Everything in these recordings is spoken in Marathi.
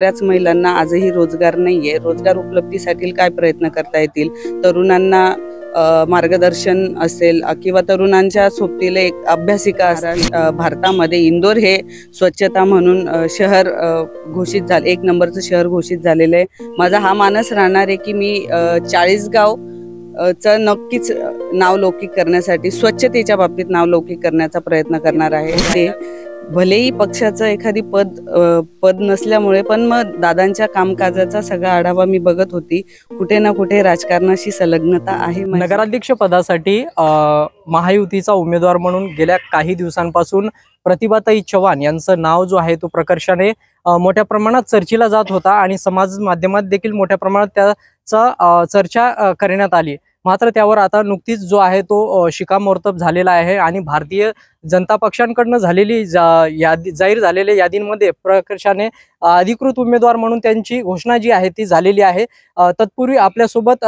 बऱ्याच महिलांना आजही रोजगार नाहीये. रोजगार उपलब्धीसाठी काय प्रयत्न करता येतील? तरुणांना मार्गदर्शन असेल किंवा तरुणांच्या सोबतीला एक अभ्यासिका भारतामध्ये इंदोर हे स्वच्छता म्हणून शहर घोषित झाले, 1 नंबरचं शहर घोषित झालेलं आहे. माझा हा मानस राहणार आहे की मी चाळीसगाव चं नक्कीच नावलौकिक करण्यासाठी, स्वच्छतेच्या बाबतीत नावलौकिक करण्याचा प्रयत्न करणार आहे. ते भलेही पक्षाचं एखादी पद नसल्यामुळे, पण मग दादांच्या कामकाजाचा सगळा आढावा मी बघत होती. कुठे ना कुठे राजकारणाशी संलग्नता आहे. नगराध्यक्ष पदासाठी महायुतीचा उमेदवार म्हणून गेल्या काही दिवसांपासून प्रतिभाताई चव्हाण यांचं नाव जो आहे तो प्रकर्षाने मोठ्या प्रमाणात चर्चेला जात होता आणि समाज माध्यमात देखील मोठ्या प्रमाणात त्याचा चर्चा करण्यात आली. मात्र त्यावर आता नुकतीच जो आहे तो शिक्कामोर्तब झालेला आहे आणि भारतीय जनता पक्षांकडनं झालेली जाहीर झालेल्या यादींमध्ये प्रकर्षाने अधिकृत उमेदवार म्हणून त्यांची घोषणा जी आहे ती झालेली आहे. तत्पूर्वी आपल्यासोबत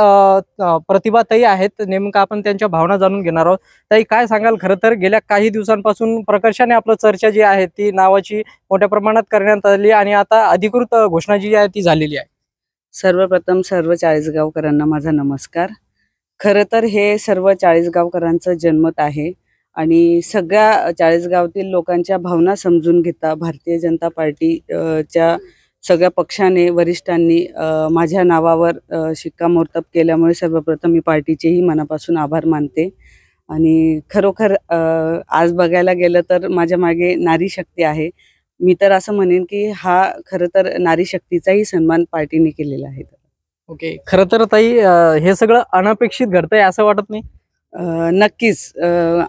प्रतिभाताई आहेत. नेमकं आपण त्यांच्या भावना जाणून घेणार आहोत. ताई, काय सांगाल? खरं तर गेल्या काही दिवसांपासून प्रकर्षाने आपलं चर्चा जी आहे ती नावाची मोठ्या प्रमाणात करण्यात आली आणि आता अधिकृत घोषणा जी आहे ती झालेली आहे. सर्वप्रथम सर्व चाळीसगावकरांना माझा नमस्कार. खरं तर हे सर्व चाळीसगावकरांचं जनमत आहे आणि सगळ्या चाळीसगावातील लोकांच्या भावना समजून घेता भारतीय जनता पार्टीच्या सगळ्या पक्षाने, वरिष्ठांनी माझ्या नावावर शिक्कामोर्तब केल्यामुळे सर्वप्रथम मी पार्टीचेही मनापासून आभार मानते. आणि खरोखर आज बघायला गेलं तर माझ्या मागे नारी शक्ती आहे. मी तर असं म्हणेन की हा खरं तर नारी शक्तीचाही सन्मान पार्टीने केलेला आहे. ओके, खरं तर ताई हे सगळं अनपेक्षित घडतंय असं वाटत नाही? नक्कीच.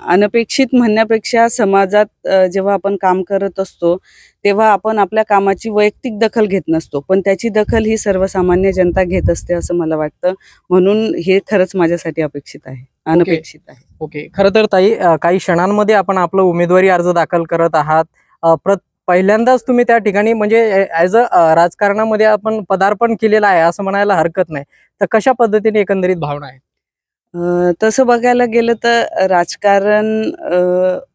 अनपेक्षित म्हणण्यापेक्षा समाजात जेव्हा आपण काम करत असतो तेव्हा आपण आपल्या कामाची वैयक्तिक दखल घेत नसतो, पण त्याची दखल ही सर्वसामान्य जनता घेत असते असं मला वाटतं. म्हणून हे खरंच माझ्यासाठी अपेक्षित आहे, अनपेक्षित आहे. ओके, खरं तर ताई काही क्षणांमध्ये आपण आपलं उमेदवारी अर्ज दाखल करत आहात. पहिल्यांदाच तुम्ही त्या ठिकाणी म्हणजे ॲज अ राजकारणामध्ये आपण पदार्पण केलेलं आहे असं म्हणायला हरकत नाही. तर कशा पद्धतीने एकंदरीत भावना आहे? तसं बघायला गेलं तर राजकारण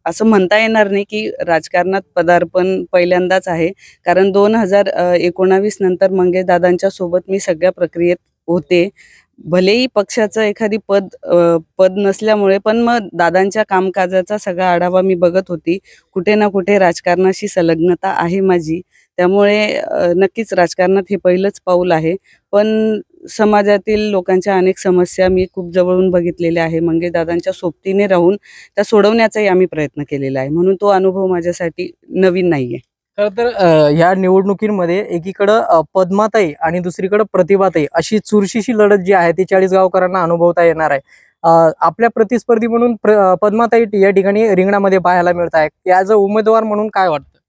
असं म्हणता येणार नाही की राजकारणात पदार्पण पहिल्यांदाच आहे. कारण 2019 नंतर मंगेश दादांच्या सोबत मी सगळ्या प्रक्रियेत होते. भलेही पक्षाचं एखादी पद नसल्यामुळे, पण मग दादांच्या कामकाजाचा सगळा आढावा मी बघत होती. कुठे ना कुठे राजकारणाशी संलग्नता आहे माझी. त्यामुळे नक्कीच राजकारणात हे पहिलंच पाऊल आहे. पण समाजातील लोकांच्या अनेक समस्या मी खूप जवळून बघितलेल्या आहे. मंगेश दादांच्या सोबतीने राहून त्या सोडवण्याचाही आम्ही प्रयत्न केलेला आहे. म्हणून तो अनुभव माझ्यासाठी नवीन नाहीये. खरं तर ह्या निवडणुकीमध्ये एकीकडं पद्माताई आणि दुसरीकडे प्रतिभाताई अशी चुरशीची लढत जी आहे ती चाळीसगावकरांना अनुभवता येणार आहे. आपल्या प्रतिस्पर्धी म्हणून पद्माताई या ठिकाणी रिंगणामध्ये पाहायला मिळत आहे. ॲज अ उमेदवार म्हणून काय वाटतं?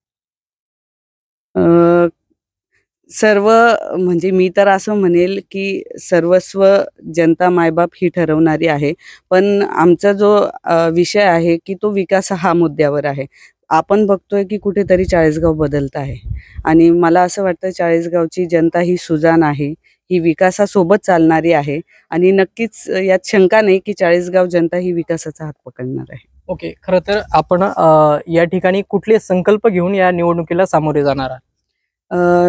सर्व म्हणजे मी तर असं म्हणेल की सर्वस्व जनता मायबाप ही ठरवणारी आहे. पण आमचा जो विषय आहे की तो विकास हा मुद्द्यावर आहे. आपण बघतोय की कुठेतरी चाळीसगाव बदलत आहे आणि मला असं वाटतं चाळीसगावची जनता ही सुजाण आहे, ही विकासासोबत चालणारी आहे आणि नक्कीच यात शंका नाही की चाळीसगाव जनता ही विकासाचा हात पकडणार आहे. ओके, खरं तर आपण या ठिकाणी कुठले संकल्प घेऊन या निवडणुकीला सामोरे जाणार आहात?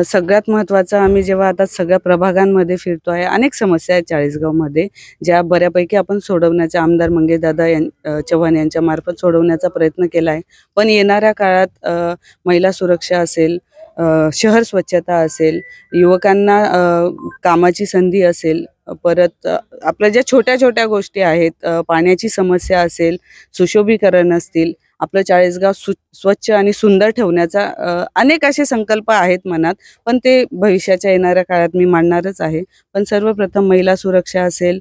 सगळ्यात महत्त्वाचं, आम्ही जेव्हा आता सगळ्या प्रभागांमध्ये फिरतो आहे, अनेक समस्या आहेत चाळीसगावमध्ये ज्या बऱ्यापैकी आपण सोडवण्याचा, आमदार मंगेश दादा चव्हाण यांच्या मार्फत सोडवण्याचा प्रयत्न केला आहे. पण येणाऱ्या काळात महिला सुरक्षा असेल, शहर स्वच्छता असेल, युवकांना कामाची संधी असेल, परत आपल्या ज्या छोट्या छोट्या गोष्टी आहेत, पाण्याची समस्या असेल, सुशोभीकरण असतील, आपलं चाळीसगाव स्वच्छ आणि सुंदर ठेवण्याचा अनेक असे संकल्प आहेत मनात. पण ते भविष्याच्या येणाऱ्या काळात मी मांडणारच आहे. पण सर्वप्रथम महिला सुरक्षा असेल,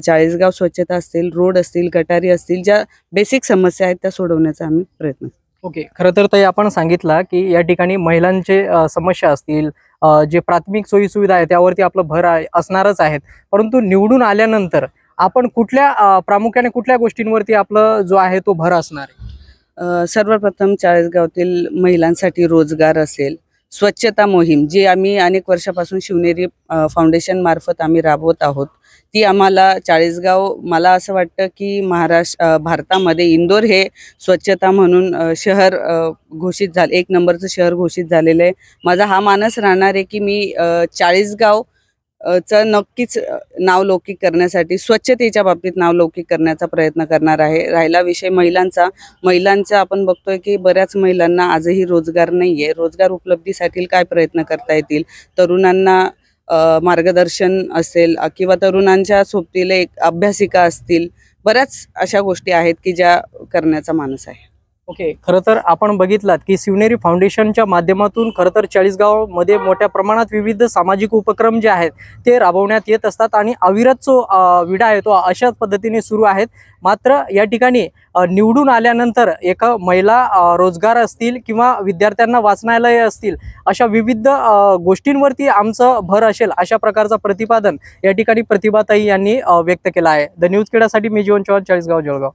चाळीसगाव स्वच्छता असतील, रोड असतील, गटारी असतील, ज्या बेसिक समस्या आहेत त्या सोडवण्याचा आम्ही प्रयत्न. ओके, खरं तर ताई आपण सांगितलं की या ठिकाणी महिलांचे समस्या असतील, जे प्राथमिक सोयीसुविधा आहे त्यावरती आपलं भर असणारच आहेत. परंतु निवडून आल्यानंतर आपण प्रामुख्याने कुठल्या गोष्टींवरती आपलं जो आहे तो भर असणार आहे? सर्वप्रथम चाळीसगावातील महिलांसाठी रोजगार असेल, स्वच्छता मोहीम जी आम्ही अनेक वर्षापासून शिवनेरी फाउंडेशन मार्फत आम्ही राबवत आहोत, ती आम्हाला चाळीसगाव, मला असं वाटतं की भारतामध्ये इंदोर हे स्वच्छता म्हणून शहर घोषित झाले, 1 नंबरचं शहर घोषित झालेलं आहे. माझा हा मानस राहणार आहे की मी चाळीसगाव चं नक्कीच नावलौकिक करण्यासाठी, स्वच्छतेच्या बाबतीत नावलौकिक करण्याचा प्रयत्न करणार आहे. राहिला विषय महिलांचा आपण बघतोय की बऱ्याच महिलांना आजही रोजगार नाहीये. रोजगार उपलब्धीसाठी काय प्रयत्न करता येतील, तरुणांना मार्गदर्शन असेल किंवा तरुणांच्या सोबतीला एक अभ्यासिका असतील, बऱ्याच अशा गोष्टी आहेत की ज्या करण्याचा मानस आहे. ओके, खरं तर आपण बघितलात की शिवनेरी फाउंडेशनच्या माध्यमातून खरं तर चाळीसगावमध्ये मोठ्या प्रमाणात विविध सामाजिक उपक्रम जे आहेत ते राबवण्यात येत असतात आणि अविरत जो विडा आहे तो अशाच पद्धतीने सुरू आहेत. मात्र या ठिकाणी निवडून आल्यानंतर एका महिला रोजगार असतील किंवा विद्यार्थ्यांना वाचनालय असतील, अशा विविध गोष्टींवरती आमचं भर असेल, अशा प्रकारचं प्रतिपादन या ठिकाणी प्रतिभाताई यांनी व्यक्त केलं आहे. द न्यूज खेडासाठी मी जीवन चव्हाण, चाळीसगाव, जळगाव.